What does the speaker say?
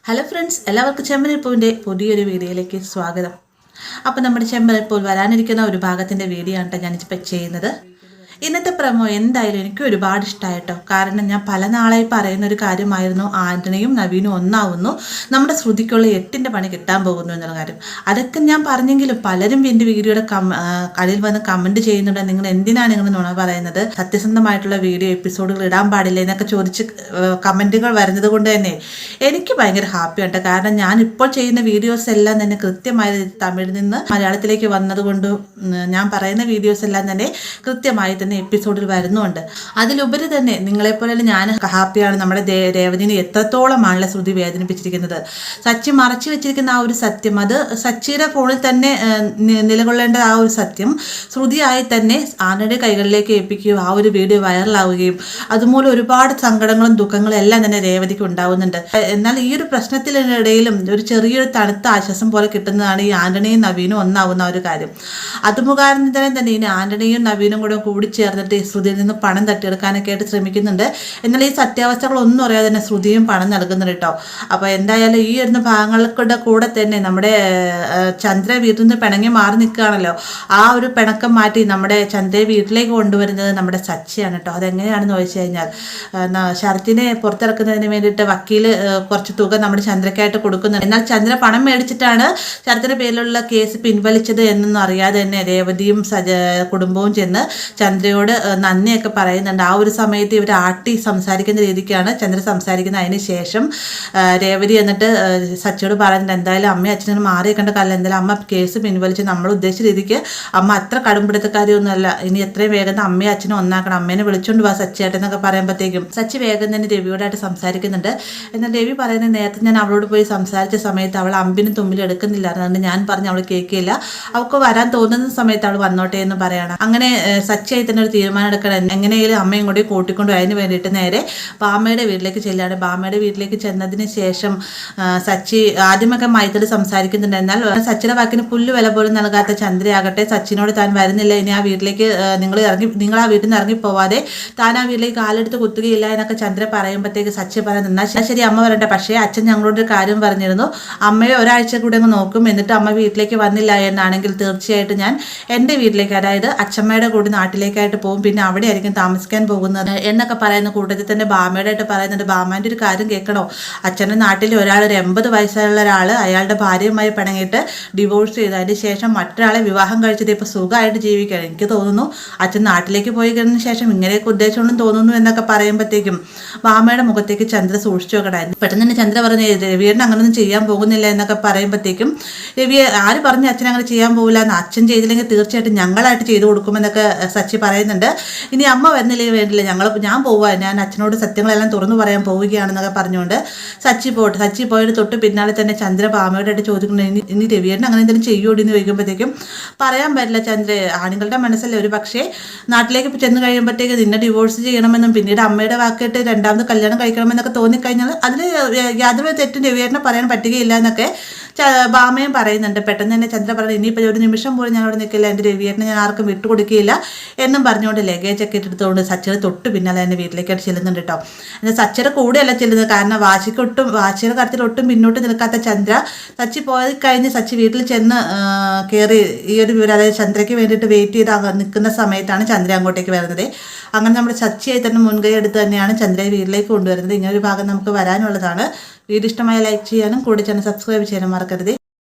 Hello friends, എല്ലാവർക്കും ചെമ്പനിപ്പൂവിൻ്റെ പുതിയൊരു വീഡിയോയിലേക്ക് സ്വാഗതം. അപ്പോൾ നമ്മുടെ ചെമ്പനിപ്പൂൽ വരാനിരിക്കുന്ന ഒരു ഭാഗത്തിൻ്റെ വീഡിയോ ആണ് ഞാനിപ്പോൾ ചെയ്യുന്നത്. ഇന്നത്തെ പ്രമോ എന്തായാലും എനിക്ക് ഒരുപാട് ഇഷ്ടമായിട്ടോ. കാരണം ഞാൻ പല നാളായി പറയുന്ന ഒരു കാര്യമായിരുന്നു, ആൻ്റണിയും നവീനും ഒന്നാവുന്നു, നമ്മുടെ ശ്രുതിക്കുള്ള 8ൻ്റെ പണി കിട്ടാൻ പോകുന്നു എന്നുള്ള കാര്യം. അതൊക്കെ ഞാൻ പറഞ്ഞെങ്കിലും പലരും എൻ്റെ വീഡിയോയുടെ കടയിൽ വന്ന് കമൻറ്റ് ചെയ്യുന്നുണ്ട്, നിങ്ങൾ എന്തിനാണ് നിങ്ങൾ നുണ പറയുന്നത്, സത്യസന്ധമായിട്ടുള്ള വീഡിയോ എപ്പിസോഡുകൾ ഇടാൻ പാടില്ല എന്നൊക്കെ ചോദിച്ച് കമൻറ്റുകൾ വരുന്നത് കൊണ്ട് തന്നെ എനിക്ക് ഭയങ്കര ഹാപ്പിയാണ്. കാരണം ഞാൻ ഇപ്പോൾ ചെയ്യുന്ന വീഡിയോസ് എല്ലാം തന്നെ കൃത്യമായി തമിഴിൽ നിന്ന് മലയാളത്തിലേക്ക് വന്നതുകൊണ്ട് ഞാൻ പറയുന്ന വീഡിയോസ് എല്ലാം തന്നെ കൃത്യമായി തന്നെ എപ്പിസോഡിൽ വരുന്നുണ്ട്. അതിലുപരി തന്നെ നിങ്ങളെപ്പോലെ ഞാൻ ഹാപ്പിയാണ്. നമ്മുടെ രേവതിനെ എത്രത്തോളമാണല്ലോ ശ്രുതി വേദനിപ്പിച്ചിരിക്കുന്നത്. സച്ചി മറച്ചു വെച്ചിരിക്കുന്ന ആ ഒരു സത്യം, അത് സച്ചിയുടെ ഫോണിൽ തന്നെ നിലകൊള്ളേണ്ട ആ ഒരു സത്യം ശ്രുതിയായി തന്നെ ആനയുടെ കൈകളിലേക്ക് ഏൽപ്പിക്കുകയും ആ ഒരു വീഡിയോ വൈറലാവുകയും അതുമൂലം ഒരുപാട് സങ്കടങ്ങളും ദുഃഖങ്ങളും എല്ലാം തന്നെ രേവതിക്ക് ഉണ്ടാവുന്നുണ്ട്. എന്നാൽ ഈ ഒരു പ്രശ്നത്തിനിടയിലും ഒരു ചെറിയൊരു തണുത്ത ആശ്വാസം പോലെ കിട്ടുന്നതാണ് ഈ ആന്റണിയും നവീനും ഒന്നാവുന്ന ഒരു കാര്യം. അതുമുഖാന്തരം തന്നെ ഇനി ആന്റണിയും നവീനും കൂടി ചേർന്നിട്ട് ശ്രുതിയിൽ നിന്ന് പണം തട്ടിയെടുക്കാനൊക്കെ ആയിട്ട് ശ്രമിക്കുന്നുണ്ട്. എന്നാൽ ഈ സത്യാവസ്ഥകളൊന്നും അറിയാതെ തന്നെ ശ്രുതിയും പണം നൽകുന്നുണ്ട് കേട്ടോ. അപ്പോൾ എന്തായാലും ഈ വരുന്ന ഭാഗങ്ങളുടെ കൂടെ തന്നെ നമ്മുടെ ചന്ദ്ര വീട്ടിൽ നിന്ന് പിണങ്ങി മാറി നിൽക്കുകയാണല്ലോ, ആ ഒരു പിണക്കം മാറ്റി നമ്മുടെ ചന്ദ്രയെ വീട്ടിലേക്ക് കൊണ്ടുവരുന്നത് നമ്മുടെ സച്ചിയാണ് കേട്ടോ. അതെങ്ങനെയാണെന്ന് ചോദിച്ചു കഴിഞ്ഞാൽ, ശരത്തിനെ പുറത്തിറക്കുന്നതിന് വേണ്ടിയിട്ട് വക്കീൽ കുറച്ച് തുക നമ്മുടെ ചന്ദ്രക്കായിട്ട് കൊടുക്കുന്നുണ്ട്. എന്നാൽ ചന്ദ്ര പണം മേടിച്ചിട്ടാണ് ശരത്തിന്റെ പേരിലുള്ള കേസ് പിൻവലിച്ചത് എന്നൊന്നും അറിയാതെ തന്നെ രേവതിയും കുടുംബവും ചെന്ന് ചന്ദ്രയോട് നന്ദിയൊക്കെ പറയുന്നുണ്ട്. ആ ഒരു സമയത്ത് ഇവർ ആട്ടി സംസാരിക്കുന്ന രീതിക്കാണ് ചന്ദ്ര സംസാരിക്കുന്നത്. അതിന് ശേഷം രേവതി എന്നിട്ട് സച്ചിയോട് പറയുന്നുണ്ട്, എന്തായാലും അമ്മയും അച്ഛനും മാറിയേക്കേണ്ട കാലം, എന്തായാലും അമ്മ കേസ് പിൻവലിച്ച് നമ്മൾ ഉദ്ദേശിച്ച രീതിക്ക് അമ്മ അത്ര കടുംപിടുത്തക്കാരിയൊന്നുമല്ല, ഇനി എത്രയും വേഗം അമ്മയും അച്ഛനും ഒന്നാക്കണം, അമ്മേനെ വിളിച്ചോണ്ട് വാ സച്ചിയായിട്ട് എന്നൊക്കെ പറയുമ്പോഴത്തേക്കും സച്ചി വേഗം തന്നെ രവിയോടായിട്ട് സംസാരിക്കുന്നുണ്ട്. എന്നാൽ രവി പറയുന്നത്, നേരത്തെ ഞാൻ അവളോട് പോയി സംസാരിച്ച സമയത്ത് അവൾ അമ്പിനും തുമ്പിലും എടുക്കുന്നില്ല, അതുകൊണ്ട് ഞാൻ പറഞ്ഞു അവൾ കേൾക്കില്ല, അവൾക്ക് വരാൻ തോന്നുന്ന സമയത്ത് അവൾ വന്നോട്ടെ എന്ന് പറയണം. അങ്ങനെ സച്ചിയായി തന്നെ ഒരു തീരുമാനം എടുക്കണം, എങ്ങനെയെങ്കിലും അമ്മയും കൂടി കൂട്ടിക്കൊണ്ട് അതിന് വേണ്ടിയിട്ട് നേരെ ബാമയുടെ വീട്ടിലേക്ക് ചെല്ലാണ്. ബാമയുടെ വീട്ടിലേക്ക് ചെന്നതിന് ശേഷം സച്ചി ആദ്യമൊക്കെ മൈത്രി സംസാരിക്കുന്നുണ്ട്. എന്നാൽ സച്ചിയുടെ വാക്കിന് പുല്ല് വില പോലും നൽകാത്ത ചന്ദ്രയാകട്ടെ സച്ചിനോട് താൻ വരുന്നില്ല, ഇനി ആ വീട്ടിലേക്ക് നിങ്ങൾ ആ വീട്ടിൽ നിന്ന് ഇറങ്ങിപ്പോവാതെ താൻ ആ വീട്ടിലേക്ക് കാലെടുത്ത് കുത്തുകയില്ല എന്നൊക്കെ ചന്ദ്ര പറയുമ്പോഴത്തേക്ക് സച്ചി പറയുന്നത്, ശരി അമ്മ വരട്ടെ, പക്ഷേ അച്ഛൻ ഞങ്ങളോട് ഒരു കാര്യം പറഞ്ഞിരുന്നു, അമ്മയെ ഒരാഴ്ച കൂടെ അങ്ങ് നോക്കും, എന്നിട്ട് അമ്മ വീട്ടിലേക്ക് വന്നില്ല എന്നാണെങ്കിൽ തീർച്ചയായിട്ടും ഞാൻ എൻ്റെ വീട്ടിലേക്ക്, അതായത് അച്ഛമ്മയുടെ കൂടി നാട്ടിലേക്കായിട്ട് പോകും, പിന്നെ അവിടെ ആയിരിക്കും താമസിക്കാൻ പോകുന്നത് എന്നൊക്കെ പറയുന്ന കൂട്ടത്തിൽ തന്നെ ബാമയുടെ ആയിട്ട് പറയുന്നുണ്ട്. ബാമാൻ്റെ ഒരു കാര്യം കേൾക്കണോ, അച്ഛൻ്റെ നാട്ടിൽ ഒരാൾ, ഒരു 80 വയസ്സുള്ള ഒരാൾ അയാളുടെ ഭാര്യയുമായി പിണങ്ങിയിട്ട് ഡിവോഴ്സ് ചെയ്തു, അതിന് ശേഷം മറ്റൊരാളെ വിവാഹം കഴിച്ചത് ഇപ്പോൾ സുഖമായിട്ട് ജീവിക്കുകയാണ്. എനിക്ക് തോന്നുന്നു അച്ഛൻ നാട്ടിലേക്ക് പോയി കഴിഞ്ഞതിന് ശേഷം ഇങ്ങനെയൊക്കെ ഉദ്ദേശമുണ്ടെന്ന് തോന്നുന്നു എന്നൊക്കെ പറയുമ്പോഴത്തേക്കും ബാമയുടെ മുഖത്തേക്ക് ചന്ദ്ര സൂക്ഷിച്ചു നോക്കണമായിരുന്നു. പെട്ടെന്ന് തന്നെ ചന്ദ്ര പറഞ്ഞു, രവിയേട്ടൻ അങ്ങനൊന്നും ചെയ്യാൻ പോകുന്നില്ല എന്നൊക്കെ പറയുമ്പോഴത്തേക്കും രവിയെ ആര് പറഞ്ഞ് അച്ഛൻ അങ്ങനെ ചെയ്യാൻ പോകില്ല എന്ന്, അച്ഛൻ ചെയ്തില്ലെങ്കിൽ തീർച്ചയായിട്ടും ഞങ്ങളായിട്ട് ചെയ്തു കൊടുക്കുമെന്നൊക്കെ സച്ചി പറയുന്നുണ്ട്. ഇനി അമ്മ വരുന്നില്ലെങ്കിൽ വേണ്ടില്ല, ഞാൻ പോവുക, ഞാൻ അച്ഛനോട് സത്യങ്ങളെല്ലാം തുറന്നു പറയാൻ പോവുകയാണെന്നൊക്കെ പറഞ്ഞുകൊണ്ട് സച്ചി പോയിട്ട് തൊട്ട് പിന്നാലെ തന്നെ ചന്ദ്ര ബാമയോട് ആയിട്ട് ചോദിക്കുന്നത്, ഇനി രവിയേട്ടൻ അങ്ങനെ എന്തെങ്കിലും ചെയ്യുമോ എന്ന് ചോദിക്കുമ്പോഴത്തേക്കും പറയാൻ പറ്റില്ല ചന്ദ്ര, ആണുങ്ങളുടെ മനസ്സല്ലേ, ഒരു പക്ഷേ നാട്ടിലേക്ക് ചെന്ന് കഴിയുമ്പോഴത്തേക്ക് നിന്നെ ഡിവോഴ്സ് ചെയ്യണമെന്നും പിന്നീട് അമ്മയുടെ വാക്കിട്ട് രണ്ടാമത് കല്യാണം കഴിക്കണമെന്നൊക്കെ തോന്നിക്കഴിഞ്ഞാൽ അതിൽ യാതൊരു തെറ്റും രവിയേട്ടനെ പറയാൻ പറ്റുകയില്ല എന്നൊക്കെ ബാമയും പറയുന്നുണ്ട്. പെട്ടെന്ന് തന്നെ ചന്ദ്ര പറയുന്നത്, ഇനിയിപ്പോൾ ഒരു നിമിഷം പോലും ഞാൻ അവിടെ നിൽക്കില്ല, എൻ്റെ രവിയേട്ടനെ ഞാൻ ആർക്കും വിട്ടുകൊടുക്കുകയില്ല എന്നും പറഞ്ഞുകൊണ്ട് ലഗേജൊക്കെ എടുത്തുകൊണ്ട് സച്ചിയുടെ തൊട്ട് പിന്നാലെ തന്നെ വീട്ടിലേക്കായിട്ട് ചെല്ലുന്നുണ്ട് കേട്ടോ. എന്നാൽ സച്ചിയുടെ കൂടെയല്ല ചെല്ലുന്നത്, കാരണം വാശിയുടെ കാര്യത്തിൽ ഒട്ടും പിന്നോട്ട് നിൽക്കാത്ത ചന്ദ്ര സച്ചി പോയി കഴിഞ്ഞ് സച്ചി വീട്ടിൽ ചെന്ന് കയറി ഈ ഒരു വിവരം, അതായത് ചന്ദ്രയ്ക്ക് വേണ്ടിയിട്ട് വെയിറ്റ് ചെയ്ത് നിൽക്കുന്ന സമയത്താണ് ചന്ദ്ര അങ്ങോട്ടേക്ക് വരുന്നത്. അങ്ങനെ നമ്മുടെ സച്ചിയായി തന്നെ മുൻകൈ എടുത്ത് തന്നെയാണ് ചന്ദ്രയെ വീട്ടിലേക്ക് കൊണ്ടുവരുന്നത്. ഇങ്ങനൊരു ഭാഗം നമുക്ക് വരാനുള്ളതാണ്. വീഡിയോ ഇഷ്ടമായ ലൈക്ക് ചെയ്യാനും കൂടി ചാനൽ സബ്സ്ക്രൈബ് ചെയ്യാനും മറക്കരുത്.